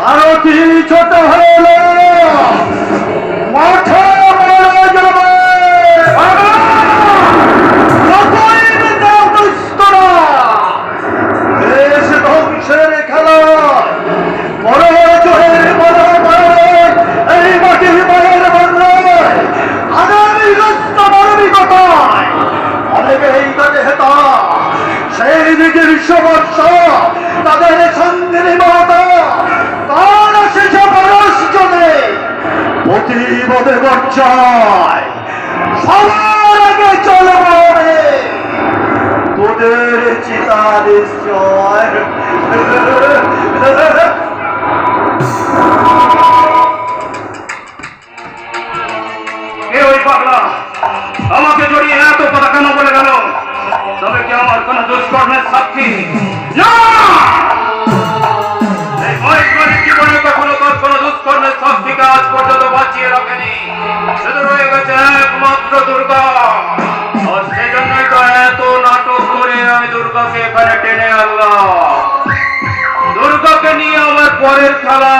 ভারতী ছোট হলো মাঠে মরে যাবে। দেশ ধ্বংসের খেলা বড় জোরের বড় এই মাটির মায়ের বাংলায় আগামী গ্রস্ত মানবিকতায় অনেকে এই কাজে হেতা সেই দিকের সমস্য তাদের সঙ্গের মাতা তার শেষে বরস চলে প্রতিবাদে গর্জায় সবার আগে চলো রে তোদের চিতা নিশ্চয়। ওই পাগলা আমাকে জড়িয়ে এত কথা কেন বলে গেল? তবে কি আমার কোন দুষ্কর্মের সাক্ষী না? এই বয়সকালের জীবনে কখনো তোর কোন দুষ্কর্মের সাক্ষীকে আজ পর্যন্ত বাঁচিয়ে রাখেনি। শুধু রয়ে গেছে একমাত্র দুর্গা। আর সেজন্যই তো এত নাটক করে আমি দুর্গাকে এখানে টেনে আনলাম। দুর্গাকে নিয়ে আমার পরের খেলা।